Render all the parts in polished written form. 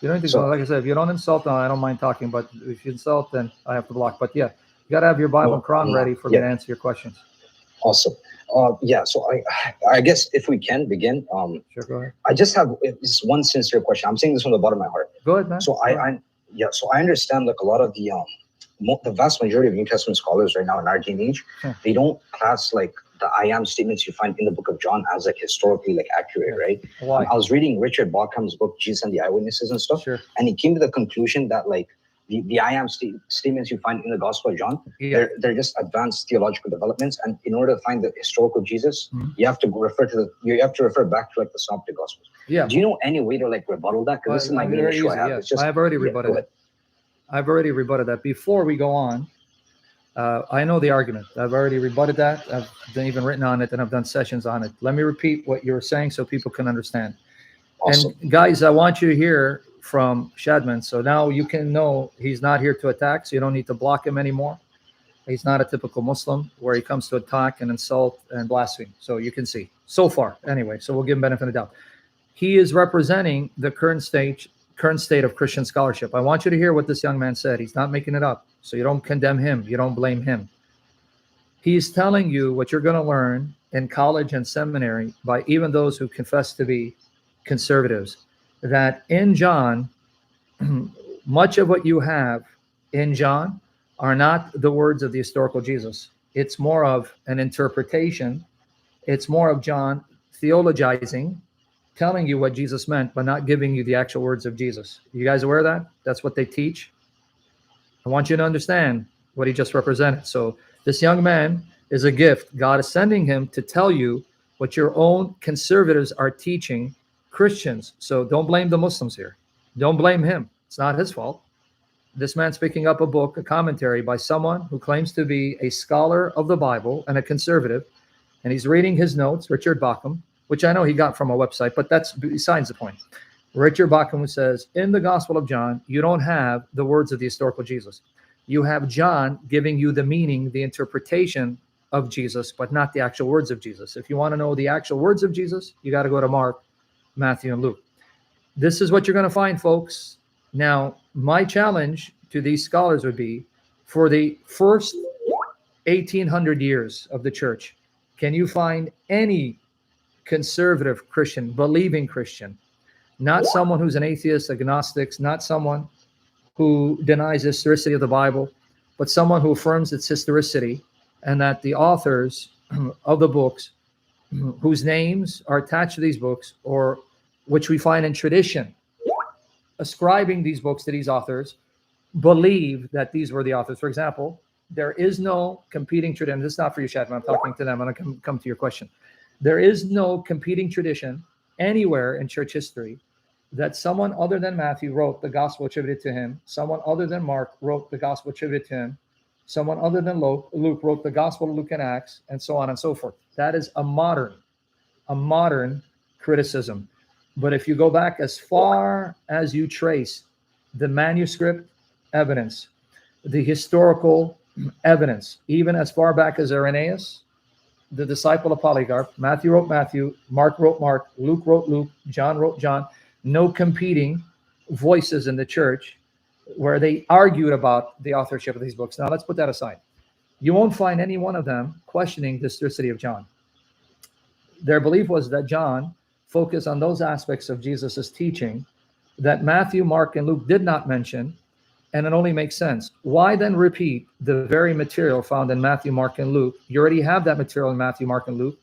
You don't need to So, go. Like I said, if you don't insult, I don't mind talking. But if you insult, then I have to block. But yeah, you got to have your Bible and Quran ready for me to answer your questions. Awesome. Yeah. So I guess if we can begin. Sure. Go ahead. I just have this one sincere question. I'm saying this from the bottom of my heart. Go ahead, man. So So I understand like a lot of the vast majority of New Testament scholars right now in our day and age, they don't class like the I am statements you find in the book of John as like historically like accurate, right? Why? I was reading Richard Bauckham's book, Jesus and the Eyewitnesses and stuff, and he came to the conclusion that like the I am statements you find in the Gospel of John, they're just advanced theological developments, and in order to find the historical Jesus, you have to refer back to like the Synoptic Gospels. Yeah. Do you know any way to like rebuttal that? Because this is my main issue I have. It's just, I've already rebutted it. I've already rebutted that. Before we go on, I know the argument. I've already rebutted that. I've even written on it, and I've done sessions on it. Let me repeat what you were saying so people can understand. Awesome. And guys, I want you to hear from Shadman. So now you can know he's not here to attack, so you don't need to block him anymore. He's not a typical Muslim where he comes to attack and insult and blaspheme. So you can see so far. Anyway, so we'll give him benefit of the doubt. He is representing the current state of Christian scholarship. I want you to hear what this young man said. He's not making it up. So you don't condemn him. You don't blame him. He's telling you what you're going to learn in college and seminary by even those who confess to be conservatives, that in John, much of what you have in John are not the words of the historical Jesus. It's more of an interpretation. It's more of John theologizing, telling you what Jesus meant, but not giving you the actual words of Jesus. You guys aware of that? That's what they teach. I want you to understand what he just represented. So this young man is a gift. God is sending him to tell you what your own conservatives are teaching Christians. So don't blame the Muslims here. Don't blame him. It's not his fault. This man's picking up a book, a commentary by someone who claims to be a scholar of the Bible and a conservative, and he's reading his notes, Richard Bauckham, which I know he got from a website, but that's besides the point. Richard Bauckham says, in the Gospel of John, you don't have the words of the historical Jesus. You have John giving you the meaning, the interpretation of Jesus, but not the actual words of Jesus. If you want to know the actual words of Jesus, you got to go to Mark, Matthew, and Luke. This is what you're going to find, folks. Now, my challenge to these scholars would be, for the first 1,800 years of the church, can you find any conservative Christian, believing Christian, not someone who's an atheist, agnostic, not someone who denies the historicity of the Bible, but someone who affirms its historicity, and that the authors of the books whose names are attached to these books, or which we find in tradition, ascribing these books to these authors, believe that these were the authors. For example, there is no competing tradition. This is not for you, Shadman. I'm talking to them. I'm going to come to your question. There is no competing tradition anywhere in church history that someone other than Matthew wrote the gospel attributed to him, someone other than Mark wrote the gospel attributed to him, someone other than Luke wrote the gospel of Luke and Acts, and so on and so forth. That is a modern criticism. But if you go back as far as you trace the manuscript evidence, the historical evidence, even as far back as Irenaeus, the disciple of Polycarp, Matthew wrote Matthew, Mark wrote Mark, Luke wrote Luke, John wrote John, no competing voices in the church where they argued about the authorship of these books. Now let's put that aside. You won't find any one of them questioning the historicity of John. Their belief was that John focused on those aspects of Jesus's teaching that Matthew, Mark, and Luke did not mention, and it only makes sense. Why then repeat the very material found in Matthew, Mark, and Luke? You already have that material in Matthew, Mark, and Luke.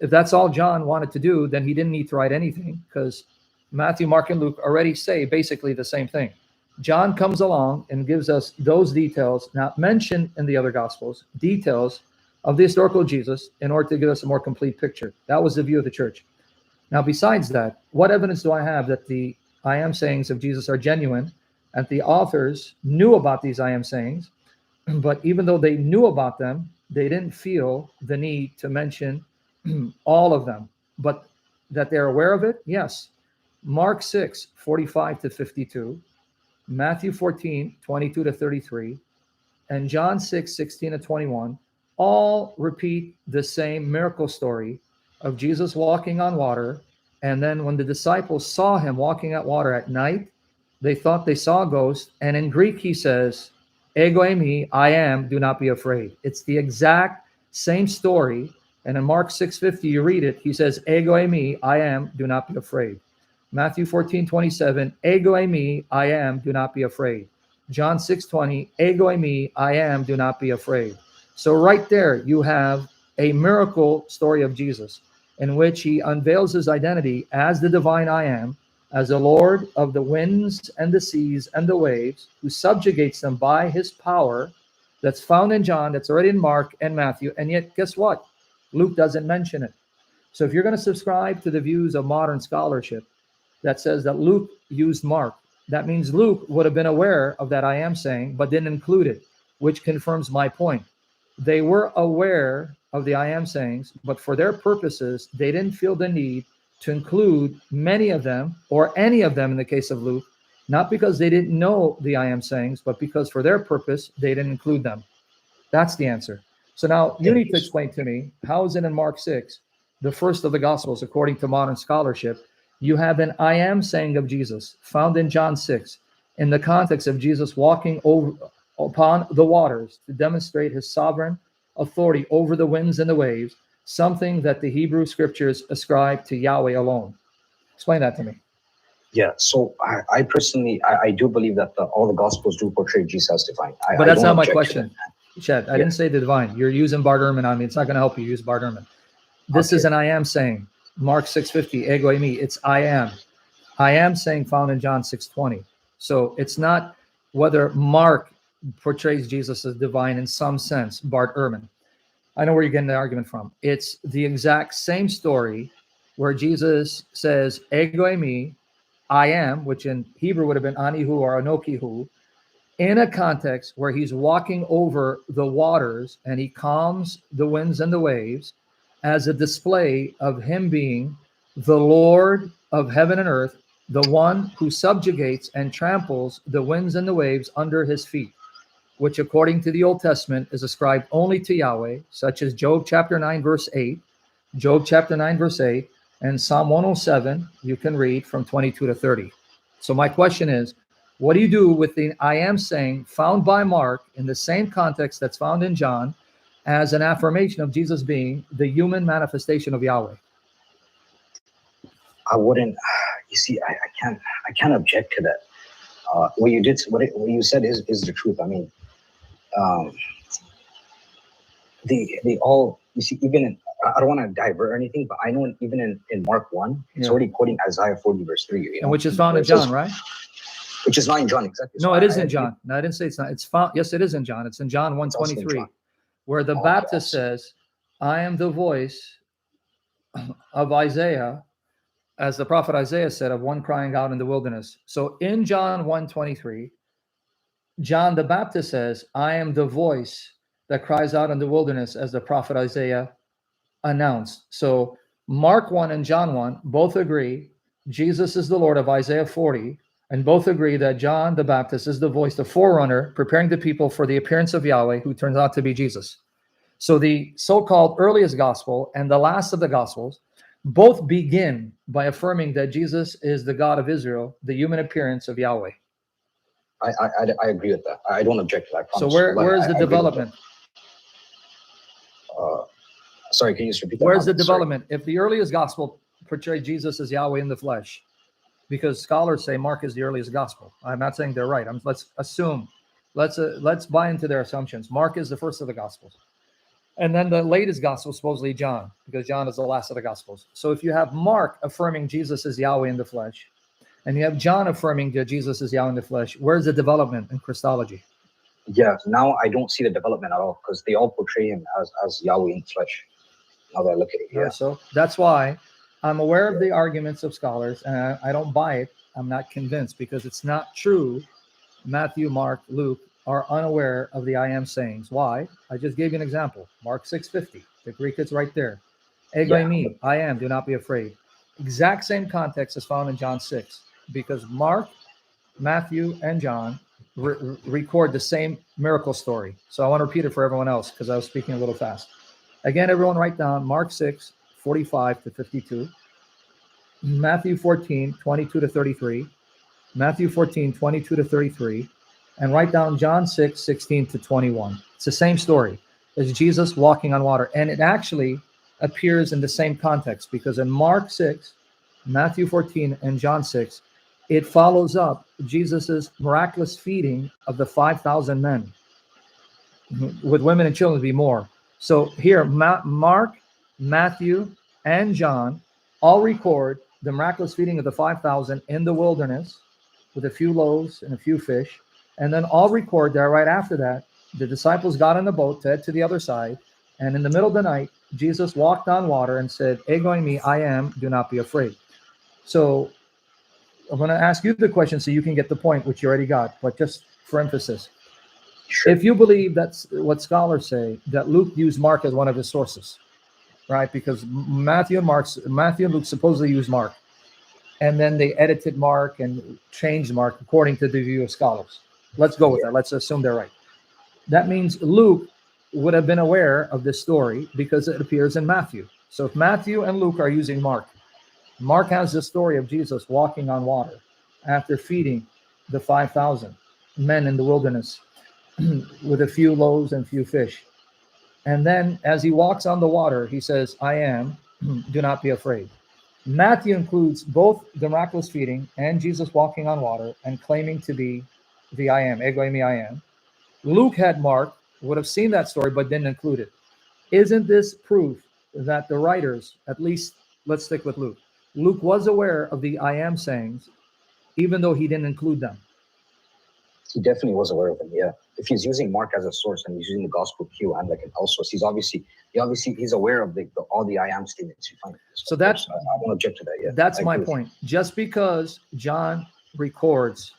If that's all John wanted to do, then he didn't need to write anything, because Matthew, Mark, and Luke already say basically the same thing. John comes along and gives us those details not mentioned in the other Gospels, details of the historical Jesus, in order to give us a more complete picture. That was the view of the church. Now, besides that, what evidence do I have that the I am sayings of Jesus are genuine, and the authors knew about these I am sayings, but even though they knew about them, they didn't feel the need to mention all of them, but that they're aware of it? Yes. Mark 6, 45 to 52, Matthew 14, 22 to 33, and John 6, 16 to 21, all repeat the same miracle story of Jesus walking on water And then when the disciples saw him walking at water at night, they thought they saw a ghost. And in Greek, he says, ego eimi, I am, do not be afraid. It's the exact same story. And in Mark 6:50, you read it. He says, ego eimi, I am, do not be afraid. Matthew 14:27, ego eimi, I am, do not be afraid. John 6:20, ego eimi, I am, do not be afraid. So right there, you have a miracle story of Jesus in which he unveils his identity as the divine I am, as the Lord of the winds and the seas and the waves, who subjugates them by his power. That's found in John, that's already in Mark and Matthew. And yet, guess what? Luke doesn't mention it. So if you're going to subscribe to the views of modern scholarship that says that Luke used Mark, that means Luke would have been aware of that I am saying, but didn't include it, which confirms my point. They were aware of the I am sayings, but for their purposes, they didn't feel the need to include many of them or any of them in the case of Luke, not because they didn't know the I am sayings, but because for their purpose, they didn't include them. That's the answer. So now you need to explain to me, how is it in Mark 6, the first of the Gospels, according to modern scholarship, you have an I am saying of Jesus found in John 6 in the context of Jesus walking over upon the waters to demonstrate his sovereign authority over the winds and the waves, something that the Hebrew scriptures ascribe to Yahweh alone. Explain that to me. Yeah, so I personally, I do believe that all the Gospels do portray Jesus as divine. But that's not my question, Chad. I didn't say the divine. You're using Bart Ehrman on me. It's not going to help you use Bart Ehrman. This is an I am saying. Mark 6:50, ego eimi. It's I am. I am saying found in John 6:20. So it's not whether Mark portrays Jesus as divine in some sense, Bart Ehrman. I know where you're getting the argument from. It's the exact same story where Jesus says, ego eimi, I am, which in Hebrew would have been anihu or anokihu, in a context where he's walking over the waters and he calms the winds and the waves as a display of him being the Lord of heaven and earth, the one who subjugates and tramples the winds and the waves under his feet, which according to the Old Testament is ascribed only to Yahweh, such as Job chapter 9, verse 8, Job chapter 9, verse 8, and Psalm 107, you can read from 22 to 30. So my question is, what do you do with the I am saying found by Mark in the same context that's found in John as an affirmation of Jesus being the human manifestation of Yahweh? I wouldn't, you see, I can't object to that. What you said is the truth. I mean, they all, you see, even in, I don't want to divert or anything, but I know even in Mark 1, it's already quoting Isaiah 40 verse 3. You know? And which is found in John, right? Which is not in John, exactly. No, it is in John. No, I didn't say it's not. It's found. Yes, it is in John. It's in John 1:23, where the Baptist says, I am the voice of Isaiah, as the prophet Isaiah said, of one crying out in the wilderness. So in John 1:23, John the Baptist says, I am the voice that cries out in the wilderness, as the prophet Isaiah announced. So Mark 1 and John 1 both agree Jesus is the Lord of Isaiah 40, and both agree that John the Baptist is the voice, the forerunner, preparing the people for the appearance of Yahweh, who turns out to be Jesus. So the so-called earliest gospel and the last of the gospels both begin by affirming that Jesus is the God of Israel, the human appearance of Yahweh. I agree with that. I don't object to that. So where is the development? Sorry, can you just repeat that? Where's the development? If the earliest gospel portrayed Jesus as Yahweh in the flesh, because scholars say Mark is the earliest gospel. I'm not saying they're right. Let's assume, let's buy into their assumptions. Mark is the first of the gospels. And then the latest gospel, supposedly John, because John is the last of the gospels. So if you have Mark affirming Jesus is Yahweh in the flesh, and you have John affirming that Jesus is Yahweh in the flesh, where's the development in Christology? Yeah, now I don't see the development at all, because they all portray him as Yahweh in the flesh. Now that I look at it, yeah. So that's why I'm aware of the arguments of scholars, and I don't buy it. I'm not convinced, because it's not true. Matthew, Mark, Luke are unaware of the I am sayings. Why? I just gave you an example. Mark 6:50. The Greek is right there. Ego eimi, I am, do not be afraid. Exact same context is found in John 6, because Mark, Matthew, and John record the same miracle story. So I want to repeat it for everyone else, because I was speaking a little fast. Again, everyone write down Mark 6:45 to 52. Matthew 14, 22 to 33, Matthew 14, 22 to 33, and write down John 6, 16 to 21. It's the same story. It's Jesus walking on water. And it actually appears in the same context because in Mark 6, Matthew 14, and John 6, it follows up Jesus's miraculous feeding of the 5,000 men. With women and children to be more. So here, Mark, Matthew, and John all record the miraculous feeding of the 5,000 in the wilderness with a few loaves and a few fish. And then all record there right after that, the disciples got in the boat to head to the other side. And in the middle of the night, Jesus walked on water and said, "Ego in me, I am, do not be afraid." So I'm going to ask you the question so you can get the point, which you already got, but just for emphasis. Sure. If you believe that's what scholars say, that Luke used Mark as one of his sources, right? Because Matthew and Luke supposedly used Mark. And then they edited Mark and changed Mark according to the view of scholars. Let's go with that. Let's assume they're right. That means Luke would have been aware of this story because it appears in Matthew. So if Matthew and Luke are using Mark, Mark has the story of Jesus walking on water after feeding the 5,000 men in the wilderness with a few loaves and few fish. And then as he walks on the water, he says, "I am, do not be afraid." Matthew includes both the miraculous feeding and Jesus walking on water and claiming to be the I am, ego eimi, I am. Luke had Mark, would have seen that story, but didn't include it. Isn't this proof that the writers, at least let's stick with Luke, Luke was aware of the I am sayings, even though he didn't include them? He definitely was aware of them, yeah. If he's using Mark as a source and he's using the gospel Q and like an L source, he's aware of all the I am statements you find. So that's, I won't object to that, yeah. That's my point. Just because John records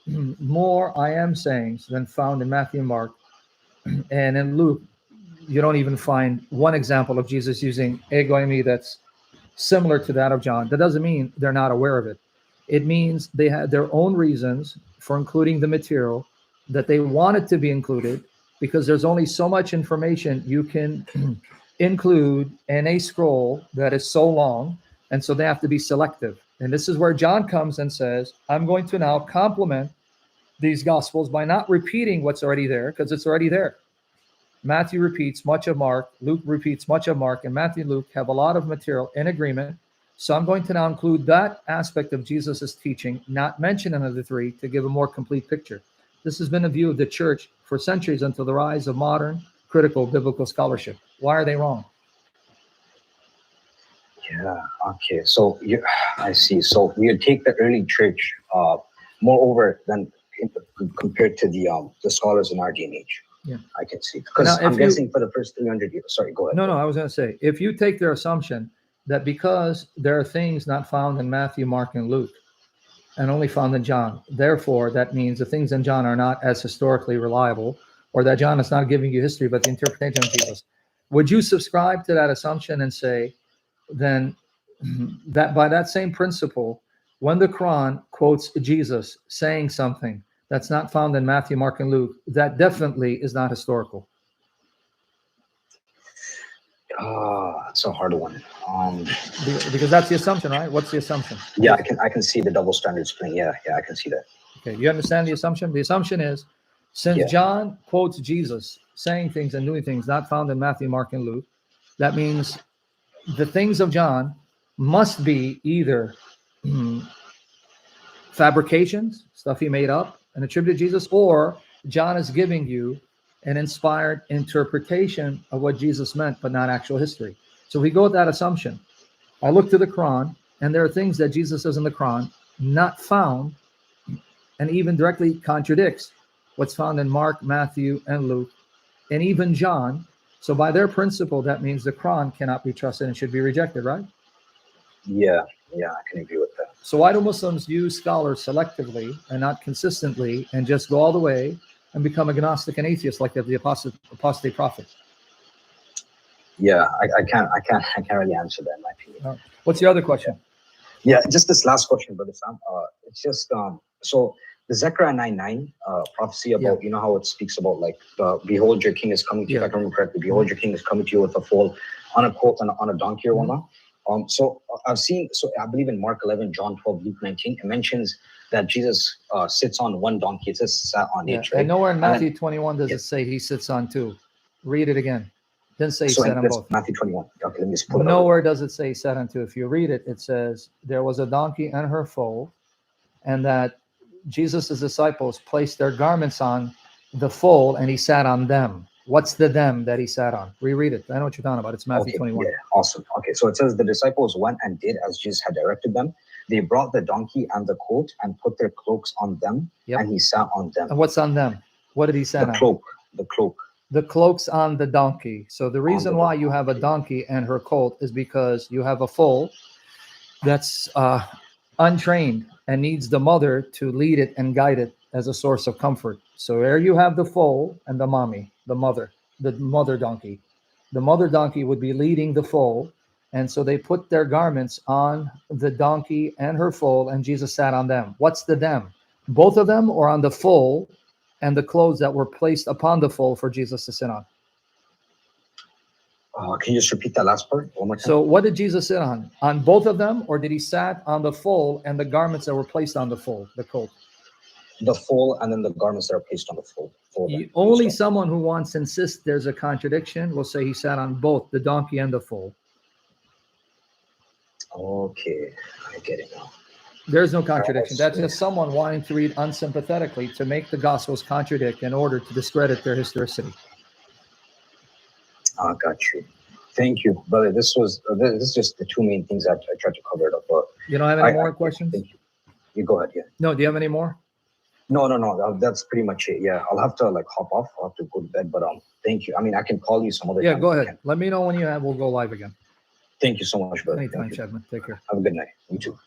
more I am sayings than found in Matthew and Mark, and in Luke, you don't even find one example of Jesus using ego eimi that's similar to that of John. That doesn't mean they're not aware of it. It means they had their own reasons for including the material that they wanted to be included, because there's only so much information you can include in a scroll that is so long, and so they have to be selective. And this is where John comes and says, I'm going to now complement these gospels by not repeating what's already there, because it's already there. Matthew repeats much of Mark, Luke repeats much of Mark, and Matthew and Luke have a lot of material in agreement. So I'm going to now include that aspect of Jesus's teaching, not mention another three, to give a more complete picture. This has been a view of the church for centuries until the rise of modern critical biblical scholarship. Why are they wrong? Yeah, okay. So I see. So we would take the early church moreover than compared to the scholars in our day and age. Yeah, I can see. Because I'm guessing for the first 300 years. Sorry, go ahead. No, I was going to say, if you take their assumption that because there are things not found in Matthew, Mark, and Luke, and only found in John, therefore that means the things in John are not as historically reliable, or that John is not giving you history but the interpretation of Jesus. Would you subscribe to that assumption and say then that by that same principle, when the Quran quotes Jesus saying something that's not found in Matthew, Mark, and Luke, that definitely is not historical? It's a hard one. Because that's the assumption, right? What's the assumption? Yeah, I can see the double standards playing. Yeah, I can see that. Okay, you understand the assumption? The assumption is, since John quotes Jesus saying things and doing things not found in Matthew, Mark, and Luke, that means the things of John must be either fabrications, stuff he made up and attributed to Jesus, or John is giving you an inspired interpretation of what Jesus meant, but not actual history. So we go with that assumption. I look to the Quran, and there are things that Jesus says in the Quran not found, and even directly contradicts what's found in Mark, Matthew, and Luke, and even John. So by their principle, that means the Quran cannot be trusted and should be rejected, right? Yeah, I can agree with that. So why do Muslims use scholars selectively and not consistently, and just go all the way and become agnostic and atheist like the apostate prophet? Yeah, I can't really answer that in my opinion. What's the other question? Yeah, just this last question, Brother Sam. It's just so the Zechariah 9:9 prophecy about how it speaks about like behold your king is coming to you. If I can remember correctly, behold your king is coming to you with a foal on a colt and on a donkey or whatnot. So I've seen, so I believe in Mark 11, John 12, Luke 19, it mentions that Jesus sits on one donkey. It says sat on each, right? And nowhere in Matthew 21 does it say he sits on two. Read it again. Didn't say he sat on both. Matthew 21. Okay, let me just pull it up. Nowhere does it say he sat on two. If you read it, it says there was a donkey and her foal, and that Jesus' disciples placed their garments on the foal and he sat on them. What's the them that he sat on? Reread it. I know what you're talking about. It's Matthew 21. Yeah, awesome. Okay, so it says the disciples went and did as Jesus had directed them. They brought the donkey and the colt and put their cloaks on them, and he sat on them. And what's on them? What did he sit on? The cloak. The cloak's on the donkey. So the reason why you have a donkey and her colt is because you have a foal that's untrained and needs the mother to lead it and guide it as a source of comfort. So there you have the foal and the mommy, the mother donkey. The mother donkey would be leading the foal, and so they put their garments on the donkey and her foal, and Jesus sat on them. What's the them? Both of them, or on the foal and the clothes that were placed upon the foal for Jesus to sit on? Can you just repeat that last part one more time? So what did Jesus sit on? On both of them, or did he sat on the foal and the garments that were placed on the foal, the colt? The foal and then the garments that are placed on the foal. Only someone who wants to insist there's a contradiction will say he sat on both the donkey and the foal. Okay, I get it now. There's no contradiction. That's just someone wanting to read unsympathetically to make the Gospels contradict in order to discredit their historicity. I got you. Thank you, brother. This is just the two main things that I tried to cover it up. But you don't have any more questions? You go ahead, yeah. No, do you have any more? No. That's pretty much it. Yeah, I'll have to hop off. I'll have to go to bed. But thank you. I mean, I can call you some other time. Yeah, go ahead. Let me know when you have. We'll go live again. Thank you so much, brother. Anytime, Chadman. Take care. Have a good night. You too.